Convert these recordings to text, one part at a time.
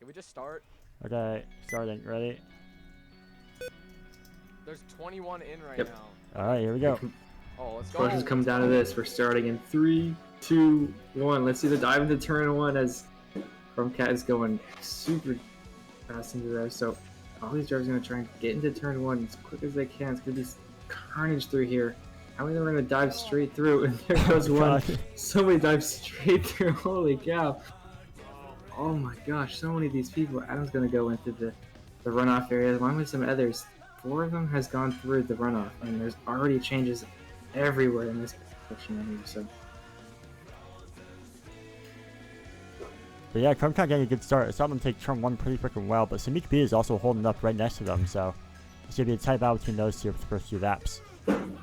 Can we just start? Okay, starting. Ready? There's 21 in right Yep. now. All right, here we go. Oh, let's go. Questions come down to this. We're starting in 3, 2, 1. Let's see the dive into turn 1 as Chromcat is going super fast into there. So all these drivers are going to try and get into turn 1 as quick as they can. It's going to be carnage through here. How many of them are going to dive straight through? And there goes one. Somebody dives straight through. Holy cow. Oh my gosh, so many of these people. Adam's going to go into the runoff area along with some others. 4 of them has gone through the runoff, and there's already changes everywhere in this section right here. So, But yeah, Chromcat getting a good start. I saw them take turn 1 pretty freaking well, but Samik B is also holding up right next to them, so it's going to be a tight battle between those two for the first few laps.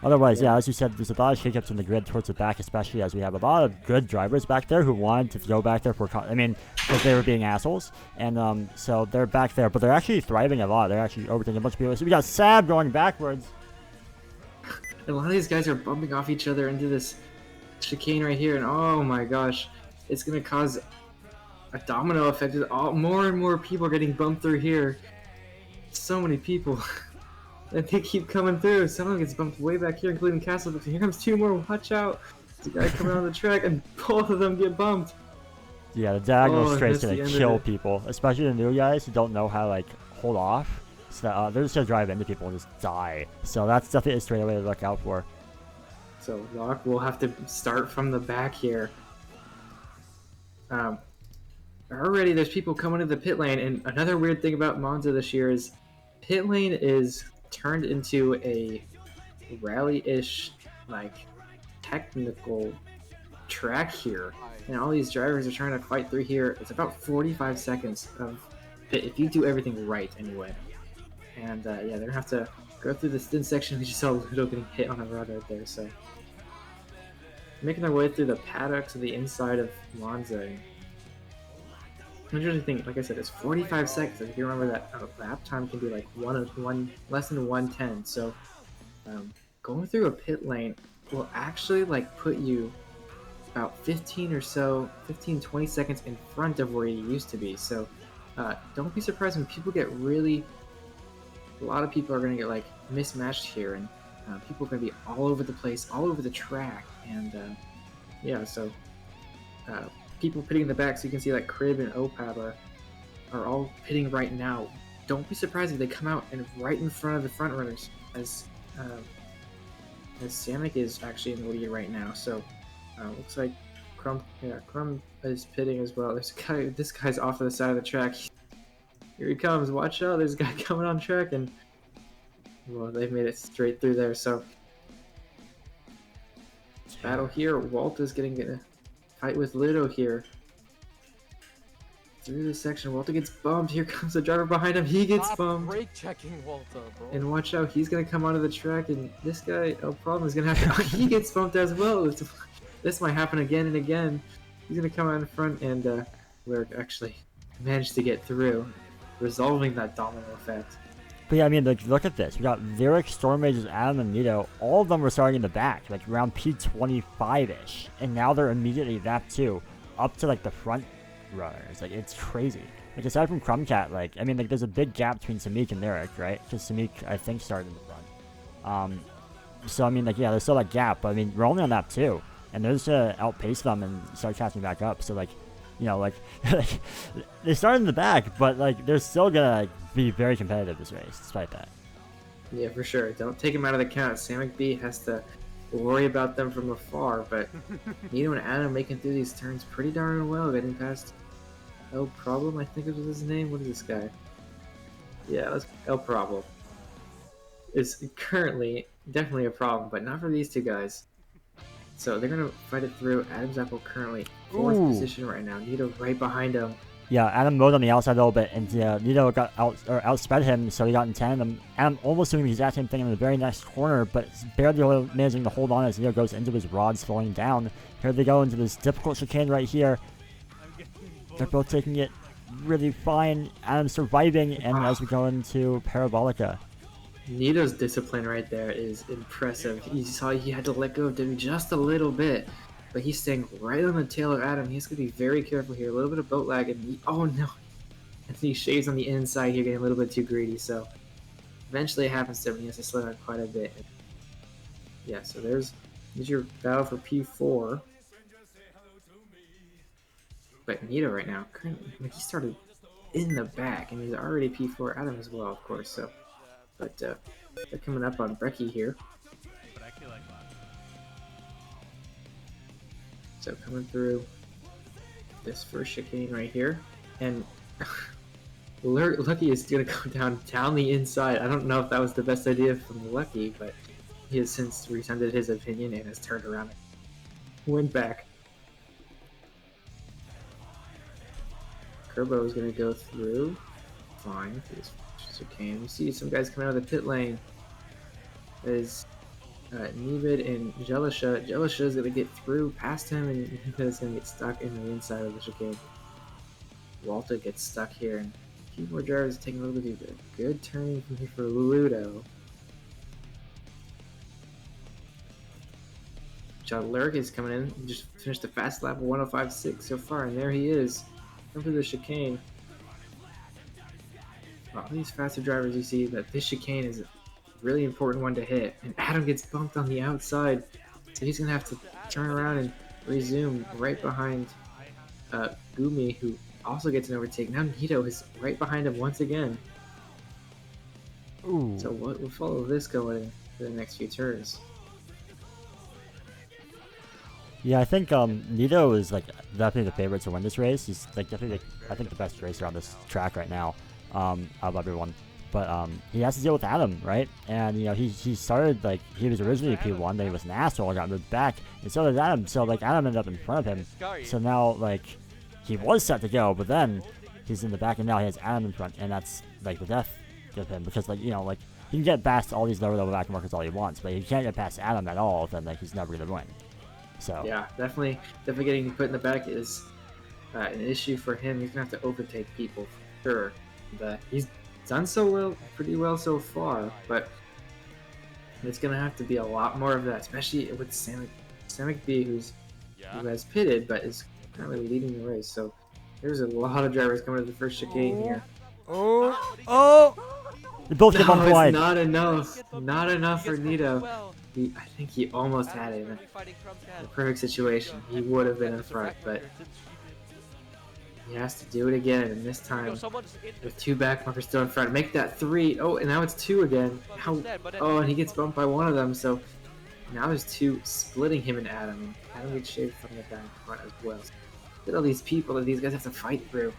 Otherwise, yeah, as you said, there's a lot of shakeups in the grid towards the back, especially as we have a lot of good drivers back there who wanted to throw back there because they were being assholes. And so they're back there, but they're actually thriving a lot. They're actually overtaking a bunch of people. So we got Sab going backwards. a lot of these guys are bumping off each other into this chicane right here, and oh my gosh, it's going to cause a domino effect. More and more people are getting bumped through here. So many people. And they keep coming through. Someone gets bumped way back here, including Castle. But here comes 2 more. Watch out! There's a guy coming on the track, and both of them get bumped. Yeah, the diagonal straight's that's going the to end of kill it. people, especially the new guys who don't know how to, like, hold off. So that, they're just going to drive into people and just die. So that's definitely a straightaway to look out for. So Locke will have to start from the back here. Already there's people coming to the pit lane, and another weird thing about Monza this year is pit lane is turned into a rally-ish, like, technical track here. And all these drivers are trying to fight through here. It's about 45 seconds of pit, if you do everything right anyway. And yeah, they're gonna have to go through this thin section. We just saw Ludo getting hit on a rod right there, so making their way through the paddocks of the inside of Monza. I usually think, like I said, it's 45 seconds. If you remember that lap time can be like less than 110. So going through a pit lane will actually like put you about 15 or so, 20 seconds in front of where you used to be. So don't be surprised when people get really, a lot of people are going to get like mismatched here, and people are going to be all over the place, all over the track. And yeah, so people pitting in the back, so you can see like Crib and Opab are all pitting right now. Don't be surprised if they come out and right in front of the front runners, as Samek is actually in the lead right now. So looks like Crumb is pitting as well. There's a guy. This guy's off to the side of the track. Here he comes. Watch out! There's a guy coming on track, and well, they've made it straight through there. So battle here. Walt is getting a fight with Lido here. Through this section, Walter gets bumped. Here comes the driver behind him. He gets bumped. Brake checking Walter, bro. And watch out, he's gonna come onto the track, and this guy, no problem, is gonna have to. He gets bumped as well. This might happen again and again. He's gonna come out in front, and Lyric actually managed to get through, resolving that domino effect. But yeah, I mean, like, look at this. We got Lyric, Storm Mages, Adam, and Nito. All of them were starting in the back, like around P25-ish. And now they're immediately lap 2, up to, like, the front runners. Like, it's crazy. Like, aside from Chromcat, like, I mean, like, there's a big gap between Samik and Lyric, right? Because Samik, I think, started in the front. So, I mean, like, yeah, there's still that gap. But, I mean, we're only on lap 2. And they're just going to outpace them and start catching back up. So, like, you know, like, they started in the back, but, like, they're still going to, like, be very competitive this race, despite that. Yeah, for sure. Don't take him out of the count. Samek B has to worry about them from afar, but Nino and Adam making through these turns pretty darn well, getting past El Problem, I think it was his name. What is this guy? Yeah, that's El Problem. Is currently definitely a problem, but not for these two guys. So they're going to fight it through. Adam's Apple currently 4th position right now. Nito right behind him. Yeah, Adam mowed on the outside a little bit, and Nito got outsped him, so he got in tandem. Adam almost doing the exact same thing in the very next corner, but barely managing to hold on as Nito goes into his rod, slowing down. Here they go into this difficult chicane right here. They're both taking it really fine. Adam's surviving, and as we go into Parabolica. Nito's discipline right there is impressive. You saw he had to let go of Demi just a little bit, but he's staying right on the tail of Adam. He's going to be very careful here. A little bit of boat lag, and oh no. And he shaves on the inside here, getting a little bit too greedy. So eventually it happens to him. He has to slow down quite a bit. Yeah, so there's your battle for P4. But Nito right now, he started in the back, and he's already P4. Adam as well, of course. So, but they're coming up on Brecky here. So coming through this first chicane right here, and Lucky is gonna go down the inside. I don't know if that was the best idea from Lucky, but he has since rescinded his opinion and has turned around and went back. Kerbo is gonna go through fine through this chicane. You see some guys coming out of the pit lane. There's Nebid and Jelisha. Jelisha is gonna get through past him, and Nebid is gonna get stuck in the inside of the chicane. Walter gets stuck here, and a few more drivers are taking a little bit of a good turn from here for Ludo. John Lurk is coming in. He just finished the fast lap of 105.6 so far, and there he is. Come through the chicane. All these faster drivers, you see that this chicane is a really important one to hit, and Adam gets bumped on the outside, so he's gonna have to turn around and resume right behind Gumi, who also gets an overtake. Now Nito is right behind him once again. Ooh. So we'll follow this going for the next few turns. Yeah, I think Nito is like definitely the favorite to win this race. He's like definitely I think the best racer on this track right now out of everyone. But he has to deal with Adam, right? And you know he started like he was originally P1, then he was an asshole, got moved back, and so did Adam. So like Adam ended up in front of him. So now like he was set to go, but then he's in the back, and now he has Adam in front, and that's like the death of him because like you know like he can get past all these lower level back markers all he wants, but if he can't get past Adam at all, then like he's never gonna win. So yeah, definitely getting put in the back is an issue for him. He's gonna have to overtake people for sure. But he's done pretty well so far. But it's gonna have to be a lot more of that, especially with Samick B, who has pitted but is currently leading the race. So there's a lot of drivers coming to the first chicane here. Oh! They both get bumped wide. It's not enough. Not enough for Nito. I think he almost had it in the perfect situation. He would have been in front, but he has to do it again, and this time with two back markers still in front. Make that 3. Oh, and now it's 2 again. Oh, and he gets bumped by one of them, so now there's 2 splitting him and Adam. And Adam gets shaved from the back front as well. Look at all these people that these guys have to fight through.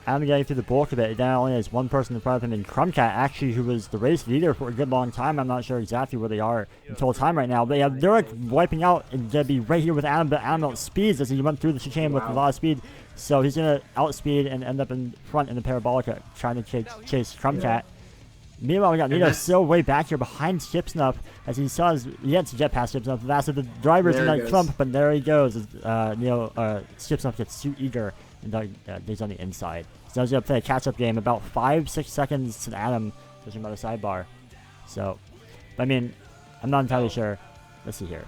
Adam getting through the bulk of it. He now only has one person in front of him, and Crumbcat, actually, who was the race leader for a good long time. I'm not sure exactly where they are in total time right now, but yeah, they're like wiping out and gonna be right here with Adam, but Adam outspeeds as he went through the chicane with a lot of speed, so he's gonna outspeed and end up in front in the parabolica, trying to chase Crumbcat. Yeah. Meanwhile, we got Nito still way back here behind Chipsnuff as he had to jet past Chipsnuff. The last of the drivers in that clump, but there he goes. Chipsnuff gets too eager and he's on the inside. So he's going to play a catch-up game about 5-6 seconds to Adam, judging by the sidebar. So, I mean, I'm not entirely sure. Let's see here.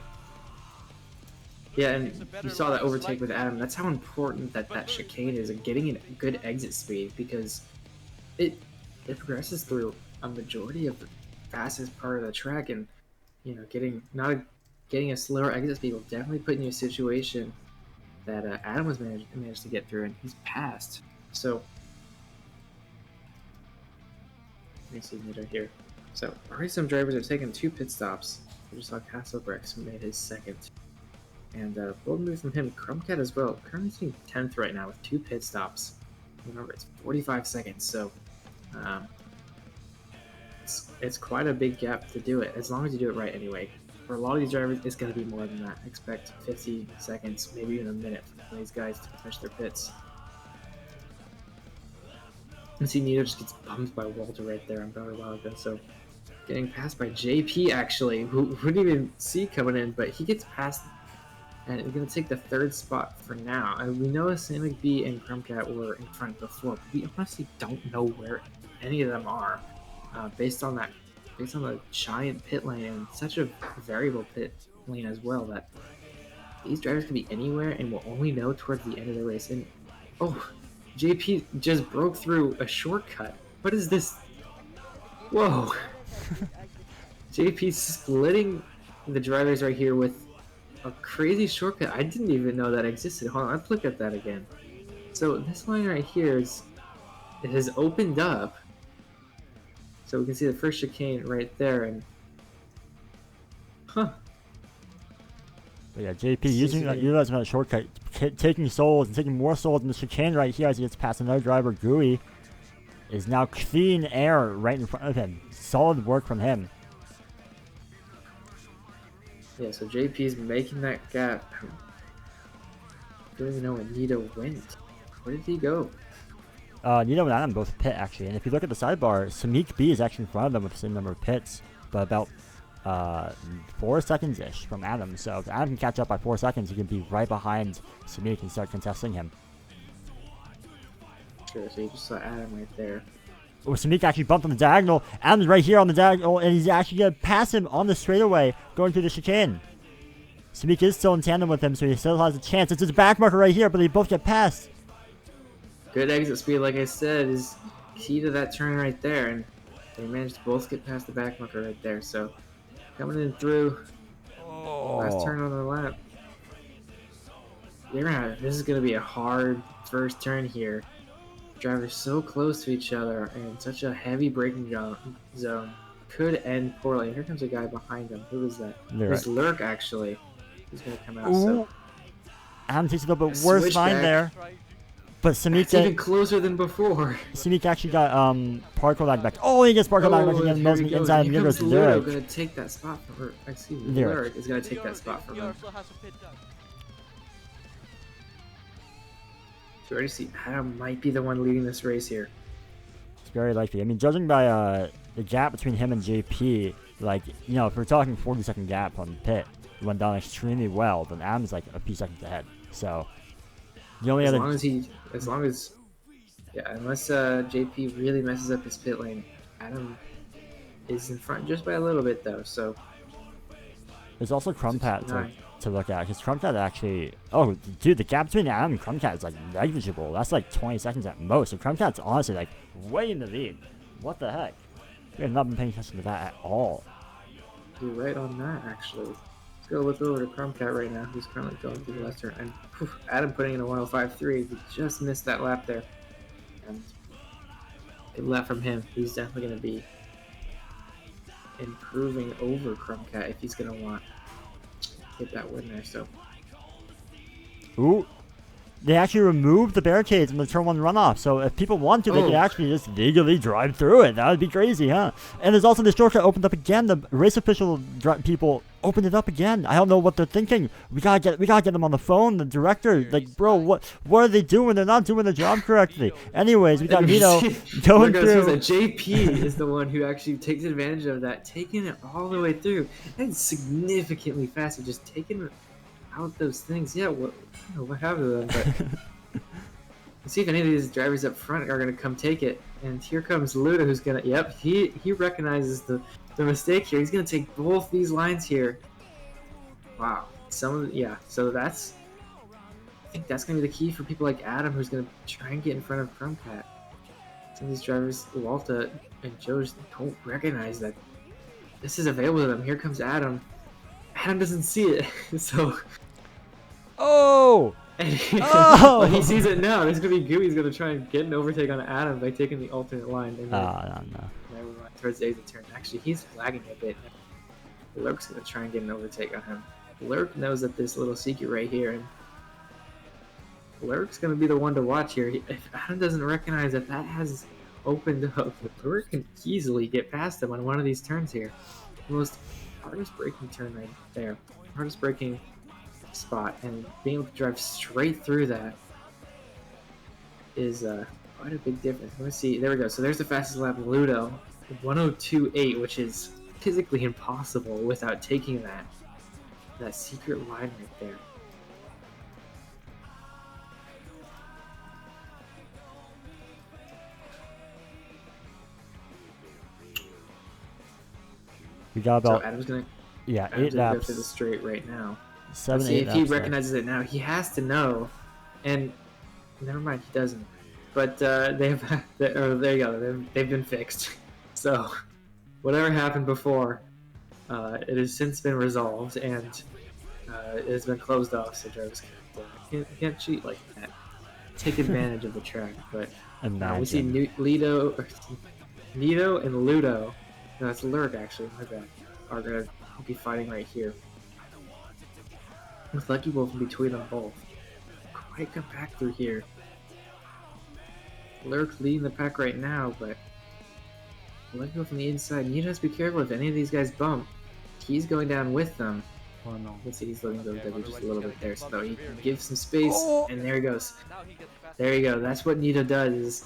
Yeah, and you saw that overtake with Adam. That's how important that chicane is, and getting a good exit speed, because it progresses through a majority of the fastest part of the track, and you know, getting a slower exit speed will definitely put you in a situation that Adam was managed to get through, and he's passed. So let me see Nito here. So already some drivers have taken 2 pit stops. We just saw Castlebricks made his second. And bold move from him. Crumbcat as well. Currently sitting 10th right now with 2 pit stops. Remember, it's 45 seconds, so it's quite a big gap to do it, as long as you do it right anyway. For a lot of these drivers, it's going to be more than that. Expect 50 seconds, maybe even a minute for these guys to finish their pits. And see, Nito just gets bumped by Walter right there on Bellerilaga, so getting passed by JP actually, who wouldn't even see coming in, but he gets passed, and he's going to take the 3rd spot for now. And we know Samick B and Crumbcat were in front before, but we honestly don't know where any of them are, based on the giant pit lane and such a variable pit lane as well, that these drivers can be anywhere and we'll only know towards the end of the race. And oh, JP just broke through a shortcut. What is this? Whoa. JP splitting the drivers right here with a crazy shortcut. I didn't even know that existed. Hold on, let's look at that again. So this line right here it has opened up. So we can see the first chicane right there, and But yeah, JP utilizing that shortcut, taking souls and taking more souls in the chicane right here as he gets past another driver. Gooey is now clean air right in front of him. Solid work from him. yeah, so JP's making that gap. I don't even know where Nito went. Where did he go? Nito and Adam both pit actually, and if you look at the sidebar, Samik B is actually in front of them with the same number of pits, but about 4 seconds-ish from Adam. So if Adam can catch up by 4 seconds, he can be right behind Samik and start contesting him. Sure, so you just saw Adam right there. Oh, Samik actually bumped on the diagonal. Adam's right here on the diagonal, and he's actually going to pass him on the straightaway going through the chicane. Samik is still in tandem with him, so he still has a chance. It's his back marker right here, but they both get past. Good exit speed, like I said, is key to that turn right there, and they managed to both get past the back marker right there. So coming in through last turn on the lap. This is gonna be a hard first turn here. Drivers so close to each other and such a heavy braking zone could end poorly. Here comes a guy behind him. Who was that? It was Lurk actually. He's gonna come out. So Adam takes a little bit worse line there. But Samik even closer than before. Samik actually got particle lag back. Oh, he gets particle lag back again. Knows me inside. Here goes Lyric. Gonna take that spot from her. Excuse me, Lyric is gonna take that spot from him. So you already see Adam might be the one leading this race here. It's very likely. I mean, judging by the gap between him and JP, like, you know, if we're talking 40-second gap on pit, he went down extremely well, then Adam's like a few seconds ahead. So the only unless JP really messes up his pit lane, Adam is in front just by a little bit though. So there's also Crumpcat to look at, because Crumpcat actually, oh dude, the gap between Adam and Crumpcat is like negligible. That's like 20 seconds at most. So Crumpcat's honestly like way in the lead. What the heck? We have not been paying attention to that at all. You're right on that actually. Let's go look over to Crumpcat right now, who's currently going through the last turn. And Adam putting in a 105.3. He just missed that lap there. And good lap from him. He's definitely going to be improving over Crumpcat if he's going to want to get that win there. So, ooh, they actually removed the barricades in the turn 1 runoff. So if people want to, they can actually just legally drive through it. That would be crazy, huh? And there's also the shortcut opened up again. The race official people opened it up again. I don't know what they're thinking. We gotta get them on the phone. The director, like, bro, what are they doing? They're not doing the job correctly. Anyways, we got Nito going through. JP is the one who actually takes advantage of that, taking it all the way through, and significantly faster, just taking out those things. Yeah, what happened to them? But let's see if any of these drivers up front are gonna come take it. And here comes Luda, who's gonna. Yep, he recognizes the mistake here. He's gonna take both these lines here. Wow. So that's. I think that's gonna be the key for people like Adam, who's gonna try and get in front of Crumpcat. Some of these drivers, Walta and Joe, just don't recognize that this is available to them. Here comes Adam. Adam doesn't see it, so. Oh! Well, he sees it now. There's gonna be Gooey's gonna try and get an overtake on Adam by taking the alternate line. And no. Towards the exit turn. Actually, he's lagging a bit. Lurk's gonna try and get an overtake on him. Lurk knows that this little secret right here, and Lurk's gonna be the one to watch here. If Adam doesn't recognize that has opened up, Lurk can easily get past him on one of these turns here. The most hardest braking turn right there. Hardest braking spot, and being able to drive straight through that is quite a big difference. Let me see. There we go. So there's the fastest lap, Ludo, 102.8, which is physically impossible without taking that secret line right there. We got about so Adam's gonna 8 laps. Go to the straight right now. 7, see 8 if he laps recognizes it now. He has to know, and never mind, he doesn't. but they've there you go. They've been fixed. So whatever happened before, it has since been resolved and it has been closed off. So drivers can't cheat like that. Take advantage of the track, but we see Nito and Ludo. No, that's Lurk actually. My bad. Are gonna be fighting right here. With Lucky Wolf in between them both. Quite come back through here. Lurk leading the pack right now, but Lucky Wolf on the inside. Nito has to be careful if any of these guys bump. He's going down with them. Oh no. Let's see, he's letting go just a little bit there, so he can give some space, and there he goes. There you go. That's what Nito does. Is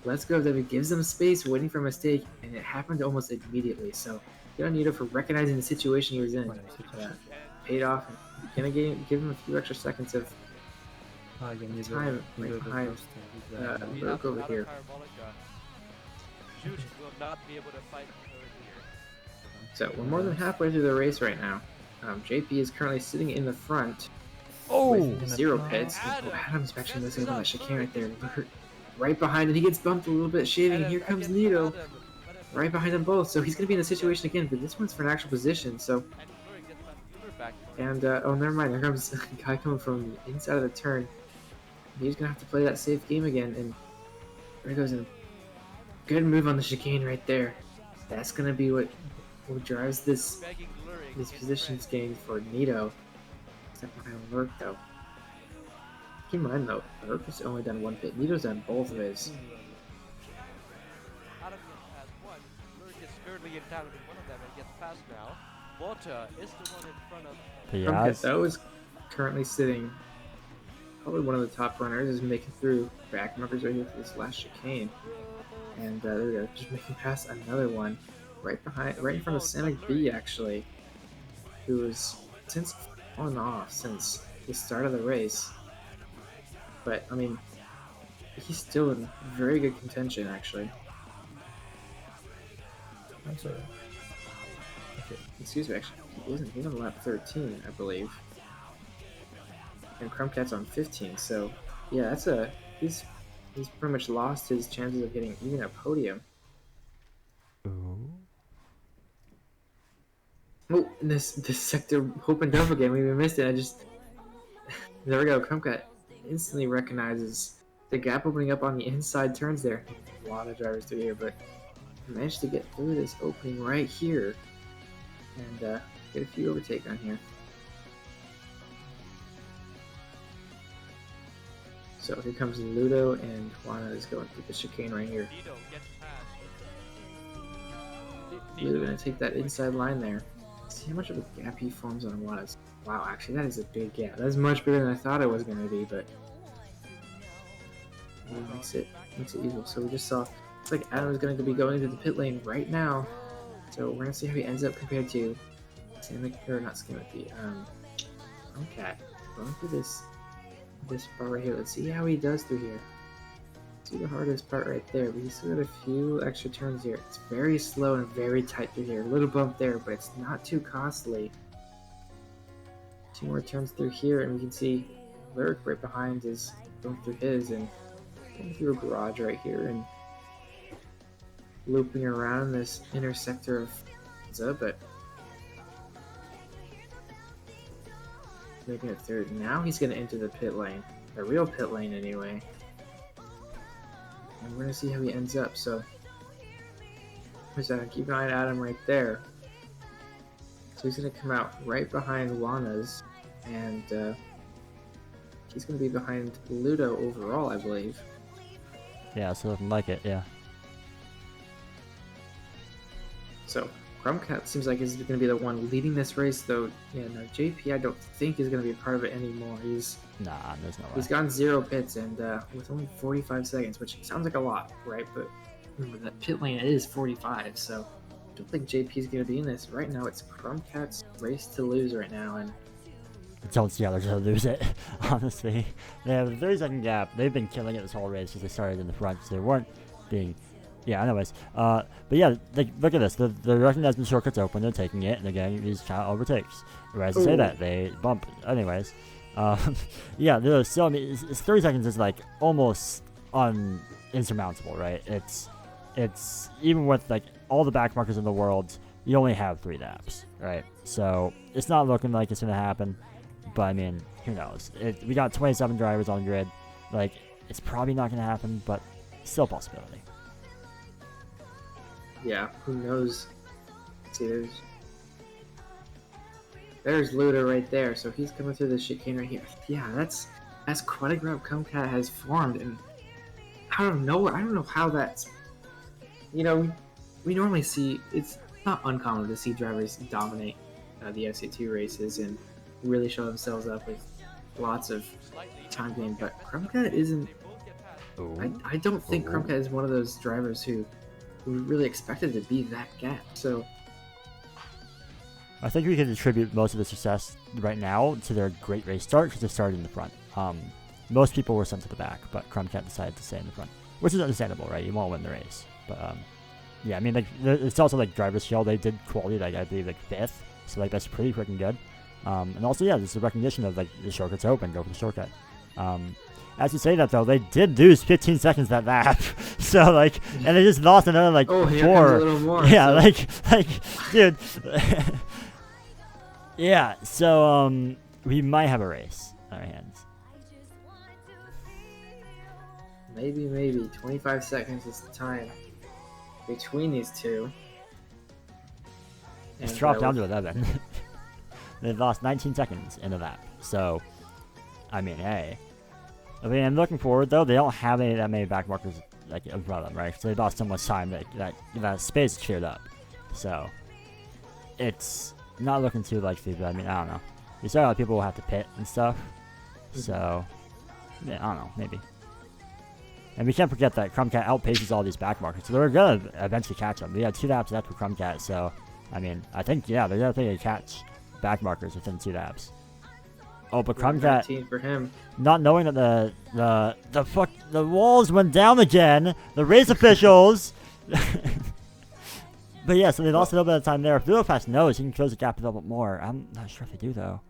Let's Go W gives them space, waiting for a mistake, and it happened almost immediately. So good on Nito for recognizing the situation he was in. Paid off. Gonna give him a few extra seconds of time right behind Lurk over here. So we're more than halfway through the race right now. JP is currently sitting in the front with 0 pits. Adam's actually missing on that chicane right there. Right behind him, he gets bumped a little bit, shaving, and here comes Nito. Right behind them both, so he's going to be in a situation again, but this one's for an actual position, so... And, oh, never mind, there comes a guy coming from the inside of the turn. He's going to have to play that safe game again, and there he goes in. Good move on the chicane right there. That's going to be what drives this positions gain for Nito. Except behind Lurk, though. Keep in mind, though, Lurk has only done 1 pit. Nito's done both of his. Adam has 1. Lurk is currently in town with one of them and gets past now. Water is the one in front of... Krumkat, though, is currently sitting probably one of the top runners, is making through back markers right here for this last chicane. And there we go, just making past another one. Right in front of Sonic B, actually, who has since fallen off since the start of the race. But, I mean, he's still in very good contention, actually. I'm sorry. Okay, excuse me, actually, he's on lap 13, I believe. And Krumkat's on 15, so, yeah, he's pretty much lost his chances of getting even a podium. Oh, and this sector opened up again. We missed it. There we go. Krumkat instantly recognizes the gap opening up on the inside turns there. A lot of drivers through here, but managed to get through this opening right here and get a few overtake on here. So here comes Ludo, and Juana is going through the chicane right here. Ludo gonna take that inside line there. See how much of a gap he forms on Juana's. Wow, actually that is a big gap. That's much bigger than I thought it was gonna be, but it makes it easy. So we just saw, looks like Adam is gonna be going into the pit lane right now. So we're gonna see how he ends up compared to Krumkat. Going through this part right here. Let's see how he does through here. See the hardest part right there, but he's still got a few extra turns here. It's very slow and very tight through here. A little bump there, but it's not too costly. 2 more turns through here, and we can see Lurk right behind is going through his and going through a garage right here and looping around this inner sector of Monza, but making it third. Now he's going to enter the pit lane, the real pit lane anyway. And we're going to see how he ends up. So keep an eye on Adam right there. So he's going to come out right behind Juana's, and he's going to be behind Ludo overall, I believe. Yeah, so looking like it, yeah. So Krumkat seems like he's going to be the one leading this race, though. Yeah, no, JP I don't think is going to be a part of it anymore. Nah, there's no way. He's gone 0 pits, and with only 45 seconds, which sounds like a lot, right? But remember, that pit lane is 45, so I don't think JP is going to be in this. Right now, it's Krumkat's race to lose right now, and I don't see how they're going to lose it, honestly. They have a 30-second gap. They've been killing it this whole race since they started in the front, so they weren't being... Yeah, anyways. But yeah, like, look at this. They're recognizing the shortcuts open, they're taking it, and they're getting these kind of overtakes. Whereas to say that, they bump. Anyways. Yeah, still, I mean, it's 30 seconds is like almost insurmountable, right? It's even with like all the back markers in the world, you only have 3 laps, right? So it's not looking like it's gonna happen, but I mean, who knows? We got 27 drivers on the grid, like it's probably not gonna happen, but still a possibility. Yeah, who knows? See, there's Luda right there, so he's coming through the chicane right here. Yeah, that's quite a group Comcat has formed, and I don't know how that's. You know, we normally see it's not uncommon to see drivers dominate the FC2 races and really show themselves up with lots of time gain, but Chromcat isn't. I don't think Chromcat is one of those drivers who really expected to be that gap. So I think we can attribute most of the success right now to their great race start because they started in the front. Most people were sent to the back, but Chromcat decided to stay in the front, which is understandable, right? You won't win the race, but yeah, I mean, like it's also like driver's skill. They did quality, like I believe, like 5th, so like that's pretty freaking good. And also, yeah, there's a recognition of like the shortcut's open, go for the shortcut. As you say that though, they did lose 15 seconds that lap, so like, and they just lost another like 4. Here comes a little more, yeah, so. like, dude. Yeah, so we might have a race on our hands. Maybe 25 seconds is the time between these two. It's dropped down to 11. They've lost 19 seconds in the lap, so I mean, hey. I mean, I'm looking forward though. They don't have that many back markers like in front of them, right? So they lost so much time that space cleared up. So it's not looking too likely, but I mean, I don't know. You saw how people will have to pit and stuff. So yeah, I don't know, maybe. And we can't forget that Chromcat outpaces all these back markers, so they're gonna eventually catch them. We have 2 laps left for Chromcat, so I mean, I think yeah, they're definitely gonna catch back markers within 2 laps. Oh, but Chromcat, for him. not knowing that the walls went down again, the race officials. But yeah, so they lost a little bit of time there. If Lilofast knows, he can close the gap a little bit more. I'm not sure if they do though.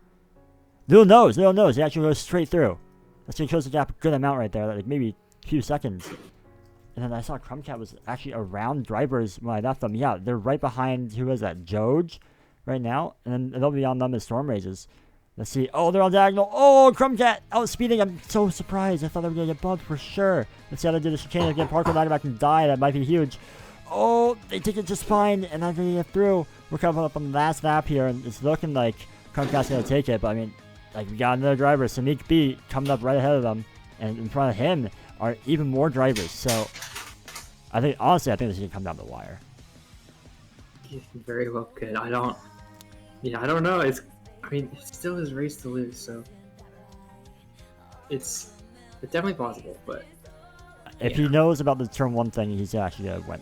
Lil knows. He actually goes straight through. That's gonna close the gap a good amount right there, like maybe a few seconds. And then I saw Chromcat was actually around drivers when I left them. Yeah, they're right behind, who is that, Joj, right now? And then they'll be on them as Storm Rages. Let's see. Oh, they're on diagonal. Oh, Chromcat outspeeding. I'm so surprised. I thought they were going to get bumped for sure. Let's see how they do the chicane again. Parker back and die. That might be huge. Oh, they take it just fine. And now they get through. We're coming up on the last lap here. And it's looking like Chromcat's going to take it. But I mean, like, we got another driver. Samik B coming up right ahead of them. And in front of him are even more drivers. So I think, honestly, I think this is going to come down the wire. Yeah, very well could. I don't know. It's still his race to lose, so it's definitely possible. But if he knows about the turn 1 thing, he's actually gonna win.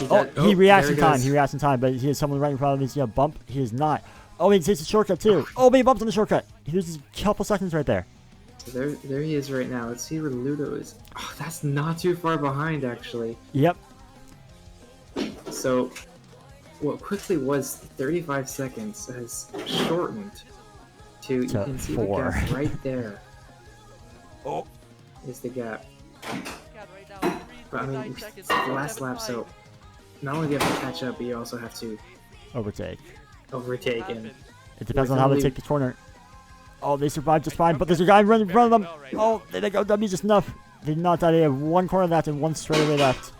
He There reacts in he time. goes. He reacts in time, but he has someone right in front of him. He's gonna bump. He is not. Oh, he takes a shortcut too. Oh, but he bumped on the shortcut. He loses a couple seconds right there. So there he is right now. Let's see where Ludo is. Oh, that's not too far behind, actually. Yep. So what quickly was 35 seconds has shortened to you can see 4. the gap right there. Oh. Is the gap. Right now, But I mean, 39 it's seconds, the last lap, so not only do you have to catch up, but you also have to Overtake. overtake. And It depends on how they take the corner. Oh, they survived just fine, but there's a guy running in front of them. Oh, they go W just enough. They did not die. They have 1 corner left and 1 straightaway left.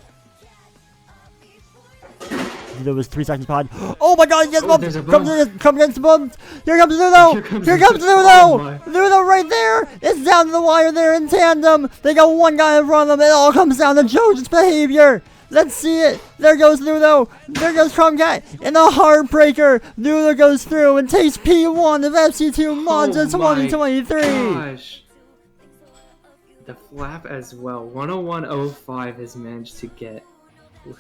There was 3 seconds behind. Oh my god, he gets bumped! there's a bump. Come against the bump! Here comes Ludo! Here comes Oh Ludo! my. Ludo right there! It's down to the wire there in tandem! They got 1 guy in front of them. It all comes down to Joe's behavior! Let's see it! There goes Ludo! There goes Chromcat! And the heartbreaker! Ludo goes through and takes P1 of FC2 Monza 2023! Gosh. The flap as well. 101.05 has managed to get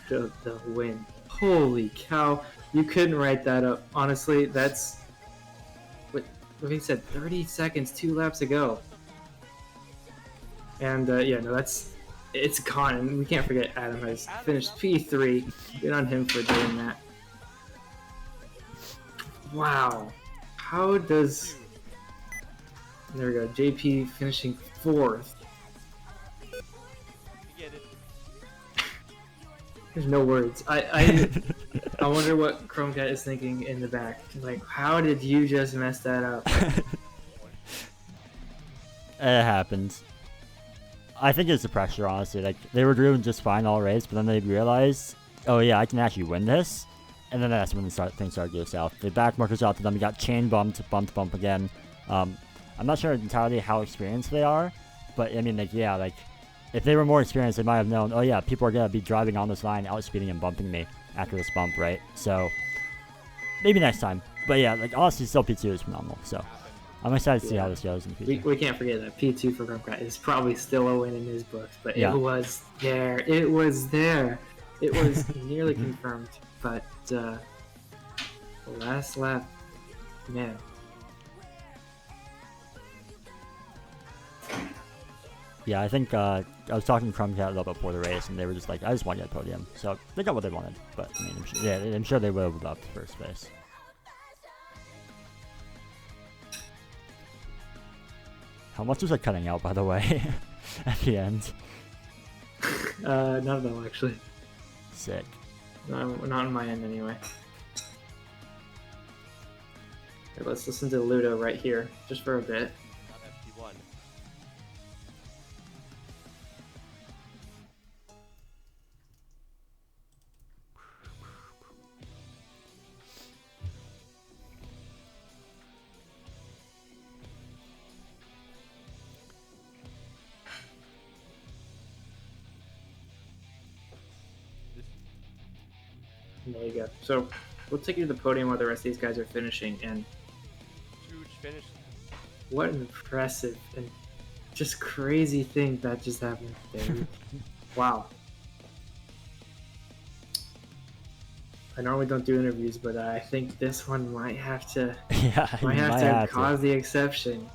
the win. Holy cow. You couldn't write that up. Honestly, that's what he said, 30 seconds, 2 laps ago. And yeah, no, it's gone. And we can't forget Adam has finished P3. Good on him for doing that. Wow. How does... There we go. JP finishing 4th. get it. There's no words. I wonder what Chromecat is thinking in the back. Like, how did you just mess that up? It happens. I think it's the pressure, honestly. Like, they were doing just fine all race, but then they realized, oh yeah, I can actually win this. And then that's when things started to go south. They back markers out to them. We got chain bumped again. I'm not sure entirely how experienced they are, but I mean, like, yeah, like, if they were more experienced, they might have known, oh yeah, people are going to be driving on this line, outspeeding and bumping me after this bump, right? So, maybe next time. But yeah, like, honestly, still P2 is phenomenal, so I'm excited to see how this goes in the future. We can't forget that P2 for Chromecat is probably still a win in his books, but Yeah. it was there. It was there. It was nearly confirmed, but the last lap, man. Yeah, I think I was talking to Chromcat a little bit before the race, and they were just like, I just want to get a podium. So they got what they wanted, but I mean, I'm sure they will move up to first place. How much was I cutting out, by the way, at the end? Not at all, actually. Sick. Not on my end, anyway. Here, let's listen to Ludo right here, just for a bit. Not FP1. There you go. So, we'll take you to the podium while the rest of these guys are finishing, and Huge finish. what an impressive and just crazy thing that just happened there. Wow. I normally don't do interviews, but I think this one might have to Yeah, might you have might to have cause to. the exception.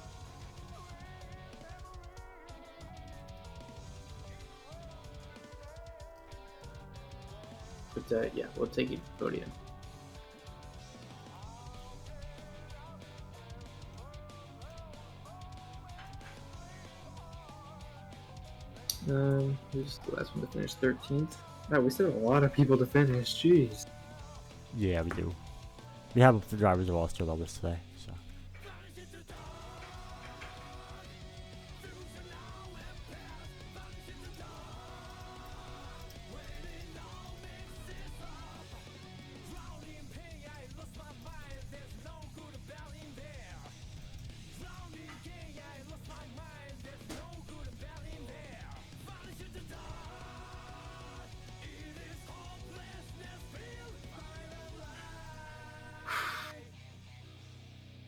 But yeah, we'll take you to the podium. Who's the last one to finish? 13th? Wow, we still have a lot of people to finish. Jeez. Yeah, we do. We have the drivers of all skill levels today, so.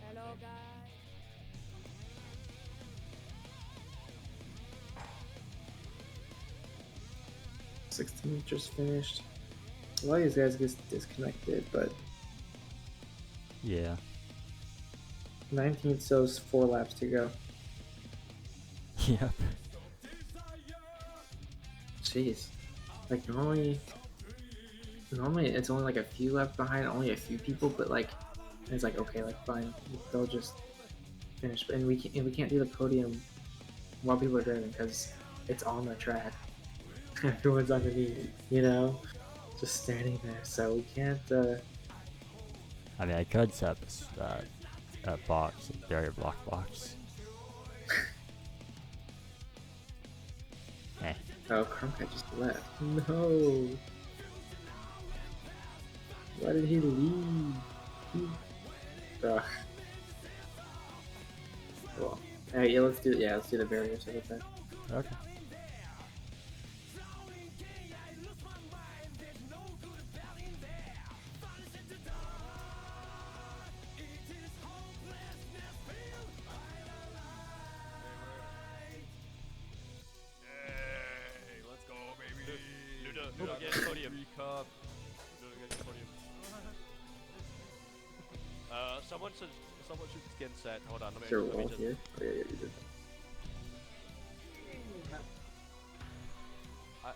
Hello, guys. 16th just finished. A lot of these guys get disconnected, but Yeah. 19th shows 4 laps to go. Yep. Jeez. Like normally it's only like a few left behind, only a few people, but like it's like okay, like fine, they'll just finish. And we can't do the podium while people are driving because it's on the track. Everyone's underneath, you know, just standing there. So we can't. I mean, I could set this box, a barrier block box. Eh. Oh, Chromcat just left. No. Why did he leave? Ugh. Well, yeah, let's do the barrier so that's that. Okay. Hey, let's go, baby. Ludo get podium. Cup. Ludo get podium. Someone should skin set. Hold on, Is there a let me wall just. here? Oh, yeah, you did.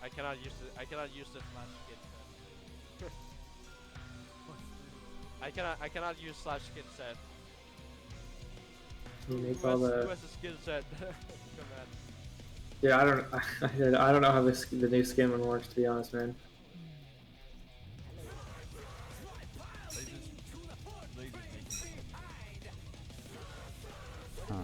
I cannot use the slash skin set. I cannot use slash skin set. You make all the. Who has a skin set? Command. Yeah, I don't know how the new skin one works, to be honest, man. Huh.